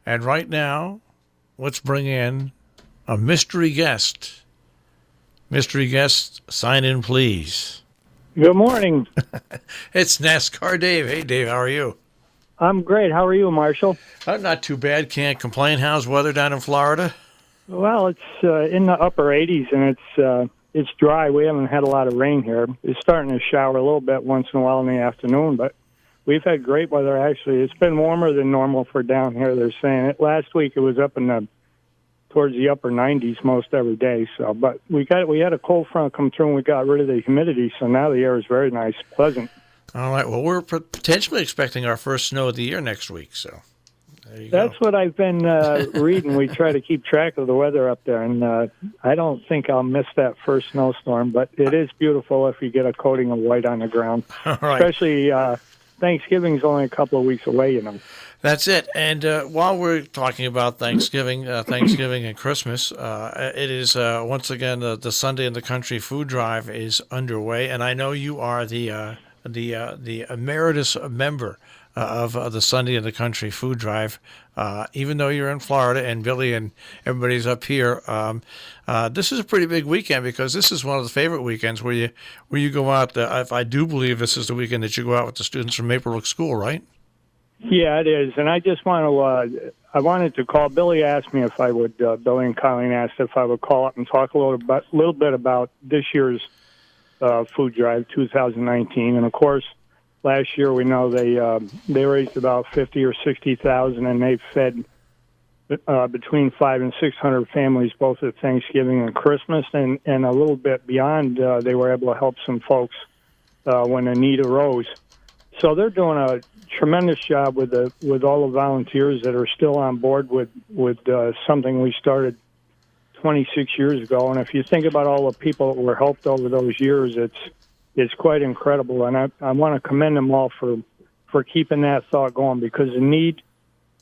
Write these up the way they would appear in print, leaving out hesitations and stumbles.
And right now, let's bring in a mystery guest. Mystery guest, sign in, please. Good morning. It's NASCAR Dave. Hey, Dave, how are you? I'm great. How are you, Marshall? Not too bad. Can't complain. How's weather down in Florida? Well, it's in the upper 80s, and it's dry. We haven't had a lot of rain here. It's starting to shower a little bit once in a while in the afternoon, but we've had great weather, actually. It's been warmer than normal for down here, they're saying. Last week it was up towards the upper 90s most every day. So, but we had a cold front come through, and we got rid of the humidity, so now the air is very nice, pleasant. All right. Well, we're potentially expecting our first snow of the year next week, so there you That's go. what I've been reading. We try to keep track of the weather up there, and I don't think I'll miss that first snowstorm, but it is beautiful if you get a coating of white on the ground. All right. Especially Thanksgiving's only a couple of weeks away, you know. That's it. And while we're talking about Thanksgiving and Christmas, it is once again the Sunday in the Country food drive is underway, and I know you are the emeritus member of the Sunday in the Country food drive. Even though you're in Florida and Billy and everybody's up here, this is a pretty big weekend because this is one of the favorite weekends where you go out. If I do believe this is the weekend that you go out with the students from Maplebrook School, right? Yeah, it is. And I just I wanted to call. Billy asked me if I would, Billy and Colleen asked if I would call up and talk a little bit about this year's food drive, 2019. And of course, last year we know they raised about 50 or 60,000, and they fed between 500 and 600 families both at Thanksgiving and Christmas, and a little bit beyond. They were able to help some folks when a need arose. So they're doing a tremendous job with all the volunteers that are still on board with something we started 26 years ago. And if you think about all the people that were helped over those years, it's quite incredible. And I want to commend them all for keeping that thought going, because the need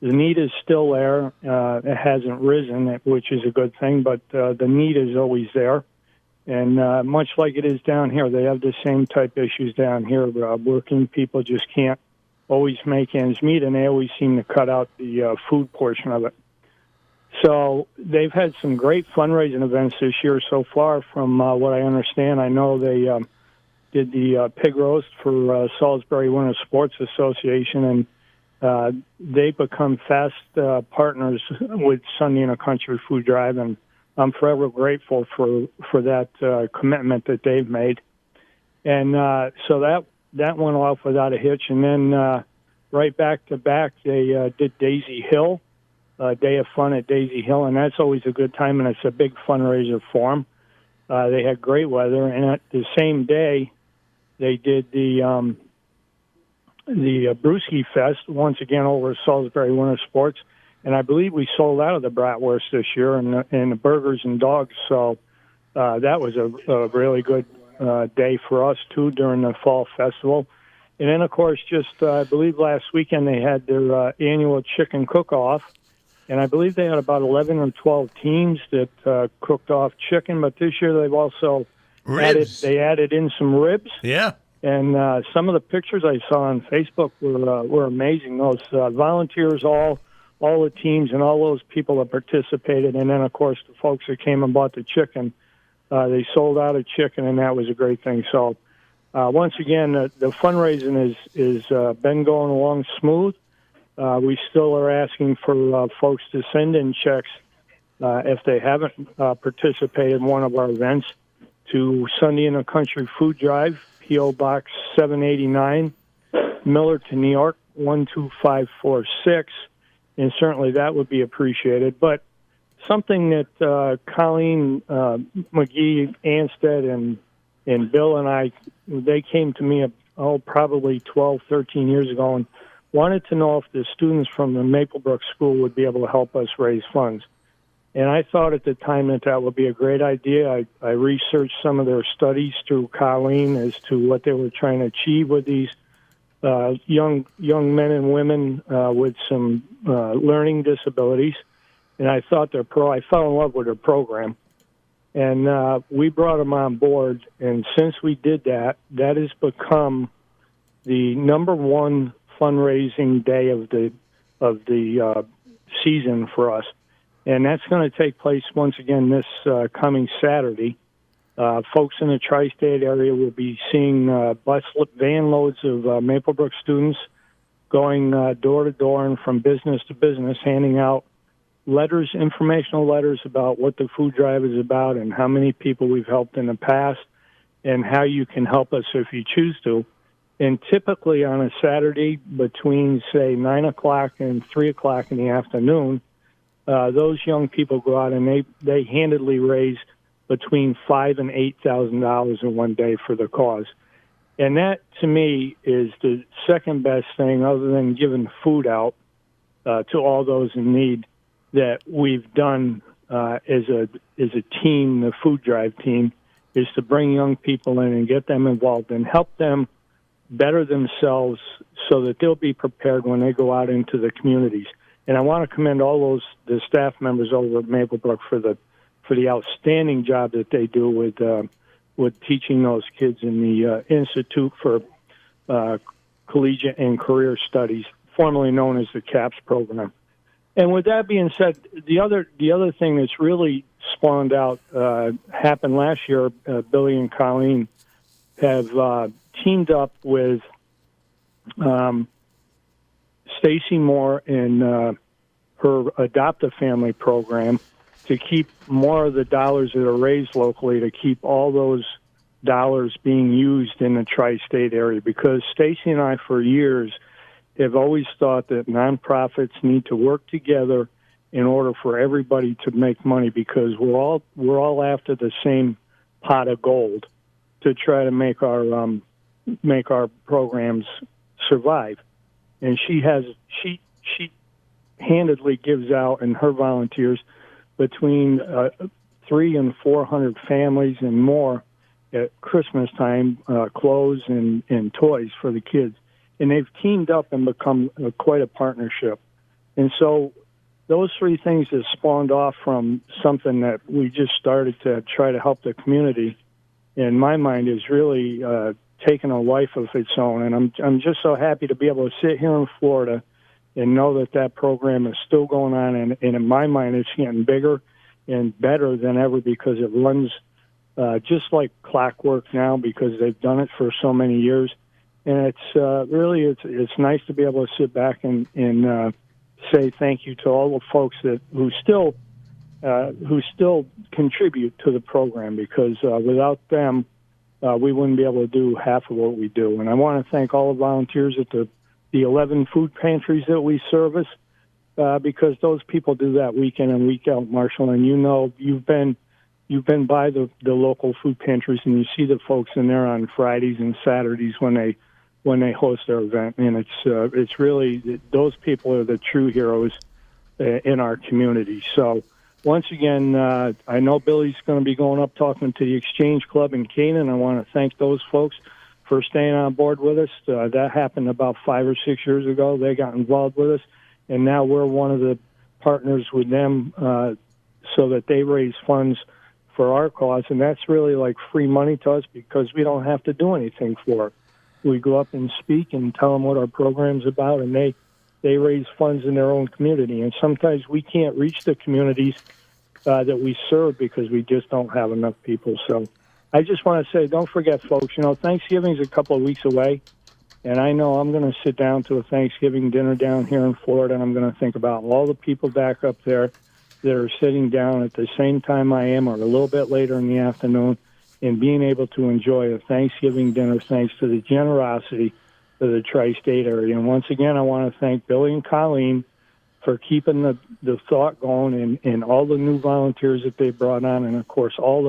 is still there. It hasn't risen, which is a good thing, but the need is always there. And much like it is down here, they have the same type issues down here. Working people just can't always make ends meet, and they always seem to cut out the food portion of it. So they've had some great fundraising events this year so far, from what I understand. I know they did the pig roast for Salisbury Winter Sports Association, and they've become fast partners with Sunday in a Country Food Drive, and I'm forever grateful for that commitment that they've made. And so that went off without a hitch. And then right back to back, they did Daisy Hill, Day of Fun at Daisy Hill, and that's always a good time, and it's a big fundraiser for them. They had great weather, and at the same day, they did the Brewski Fest, once again over at Salisbury Winter Sports. And I believe we sold out of the bratwurst this year and the burgers and dogs. So that was a really good day for us, too, during the fall festival. And then, of course, I believe last weekend they had their annual chicken cook-off. And I believe they had about 11 or 12 teams that cooked off chicken. But this year they've also added in some ribs. Yeah. And some of the pictures I saw on Facebook were amazing. Those volunteers, all the teams and all those people that participated. And then, of course, the folks that came and bought the chicken, they sold out of chicken, and that was a great thing. So, once again, the fundraising is been going along smooth. We still are asking for folks to send in checks if they haven't participated in one of our events to Sunday in a Country Food Drive, P.O. Box 789, Millerton, New York, 12546. And certainly that would be appreciated. But something that Colleen McGee, Anstead, and Bill and I, they came to me probably 12, 13 years ago and wanted to know if the students from the Maplebrook School would be able to help us raise funds. And I thought at the time that would be a great idea. I researched some of their studies through Colleen as to what they were trying to achieve with these young men and women with some learning disabilities, and I thought I fell in love with their program, and we brought them on board. And since we did that, that has become the number one fundraising day of the season for us. And that's going to take place once again this coming Saturday. Folks in the tri-state area will be seeing van loads of Maplebrook students going door to door and from business to business, handing out letters, informational letters about what the food drive is about and how many people we've helped in the past and how you can help us if you choose to. And typically on a Saturday between, say, 9 o'clock and 3 o'clock in the afternoon, those young people go out and they handedly raise between $5,000 and $8,000 in one day for the cause. And that, to me, is the second best thing other than giving food out to all those in need that we've done as a team, the food drive team, is to bring young people in and get them involved and help them better themselves so that they'll be prepared when they go out into the communities. And I want to commend all the staff members over at Maplebrook for the outstanding job that they do with teaching those kids in the Institute for Collegiate and Career Studies, formerly known as the CAPS program. And with that being said, the other thing that's really spawned out happened last year. Billy and Colleen have teamed up with Stacy Moore and her Adopt a Family program to keep more of the dollars that are raised locally, to keep all those dollars being used in the tri-state area. Because Stacy and I, for years, have always thought that nonprofits need to work together in order for everybody to make money, because we're all after the same pot of gold to try to make our programs survive. And she handedly gives out, and her volunteers, between 300 and 400 families and more at Christmas time, clothes and toys for the kids. And they've teamed up and become quite a partnership. And so those three things have spawned off from something that we just started to try to help the community. In my mind, is really taken a life of its own. And I'm just so happy to be able to sit here in Florida and know that program is still going on. And in my mind, it's getting bigger and better than ever, because it runs just like clockwork now, because they've done it for so many years. And it's nice to be able to sit back and say thank you to all the folks who still contribute to the program, because without them, we wouldn't be able to do half of what we do. And I want to thank all the volunteers at the 11 food pantries that we service, because those people do that week in and week out, Marshall. And you've been by the local food pantries, and you see the folks in there on Fridays and Saturdays when they host their event. And it's really, those people are the true heroes in our community. So once again, I know Billy's going to be going up talking to the Exchange Club in Canaan. I want to thank those folks for staying on board with us. That happened about 5 or 6 years ago. They got involved with us, and now we're one of the partners with them so that they raise funds for our cause. And that's really like free money to us, because we don't have to do anything for it. We go up and speak and tell them what our program's about, and they raise funds in their own community. And sometimes we can't reach the communities that we serve because we just don't have enough people. So I just want to say, don't forget, folks, Thanksgiving's a couple of weeks away, and I know I'm going to sit down to a Thanksgiving dinner down here in Florida, and I'm going to think about all the people back up there that are sitting down at the same time I am, or a little bit later in the afternoon, and being able to enjoy a Thanksgiving dinner thanks to the generosity of the tri-state area. And once again, I want to thank Billy and Colleen for keeping the thought going, and all the new volunteers that they brought on, and, of course, all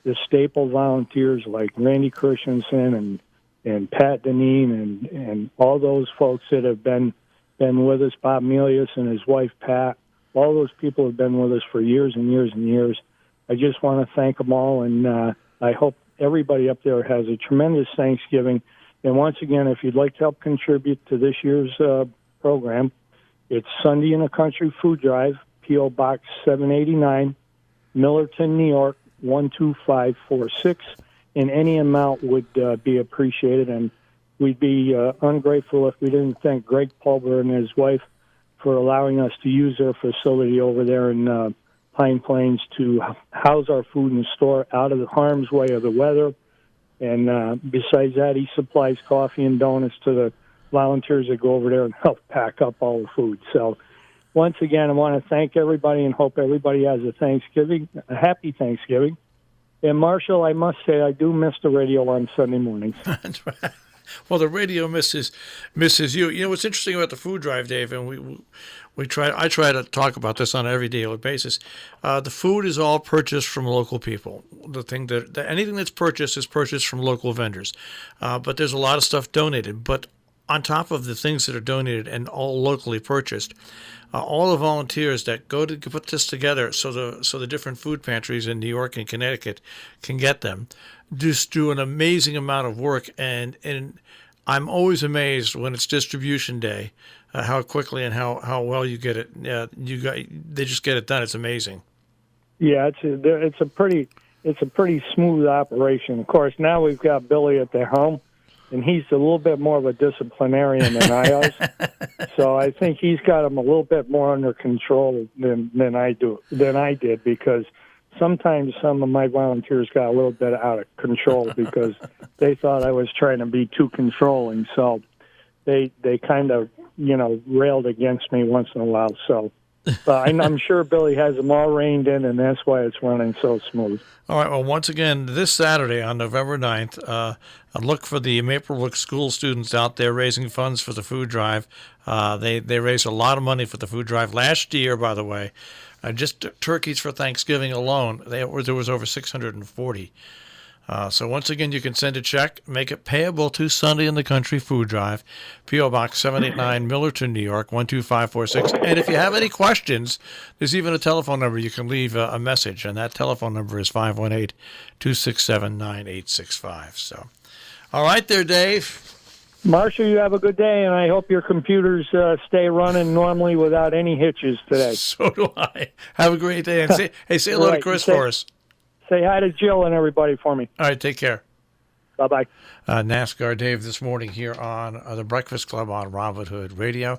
the staple volunteers like Randy Christensen and Pat Deneen and all those folks that have been with us, Bob Melius and his wife Pat. All those people have been with us for years and years and years. I just want to thank them all, and I hope everybody up there has a tremendous Thanksgiving. And once again, if you'd like to help contribute to this year's program, it's Sunday in the Country Food Drive, P.O. Box 789, Millerton, New York, 12546. And any amount would be appreciated. And we'd be ungrateful if we didn't thank Greg Pulver and his wife for allowing us to use their facility over there in Pine Plains to house our food and store out of the harm's way of the weather. And besides that, he supplies coffee and donuts to the volunteers that go over there and help pack up all the food. So once again, I want to thank everybody and hope everybody has a happy Thanksgiving. And Marshall, I must say, I do miss the radio on Sunday mornings. That's right. Well, the radio misses you. You know what's interesting about the food drive, Dave, and I try to talk about this on an everyday basis. The food is all purchased from local people. Anything that's purchased is purchased from local vendors. But there's a lot of stuff donated. But on top of the things that are donated and all locally purchased, all the volunteers that go to put this together so the different food pantries in New York and Connecticut can get them just do an amazing amount of work, and I'm always amazed when it's distribution day how quickly and how well you get it. They just get it done. It's amazing. Yeah, it's a pretty smooth operation. Of course, now we've got Billy at the helm, and he's a little bit more of a disciplinarian than I was. So I think he's got him a little bit more under control than I did, because sometimes some of my volunteers got a little bit out of control because they thought I was trying to be too controlling. So they kind of, railed against me once in a while. So I'm sure Billy has them all reined in, and that's why it's running so smooth. All right. Well, once again, this Saturday on November 9th, look for the Maplebrook school students out there raising funds for the food drive. They raised a lot of money for the food drive. Last year, by the way, just turkeys for Thanksgiving alone, there was over 640. So once again, you can send a check, make it payable to Sunday in the Country Food Drive, P.O. Box 789, Millerton, New York, 12546. And if you have any questions, there's even a telephone number you can leave a message, and that telephone number is 518-267-9865. So, all right there, Dave. Marshall, you have a good day, and I hope your computers stay running normally without any hitches today. So do I. Have a great day. And say hello to Chris for us. Say hi to Jill and everybody for me. All right, take care. Bye-bye. NASCAR Dave this morning here on the Breakfast Club on Robin Hood Radio.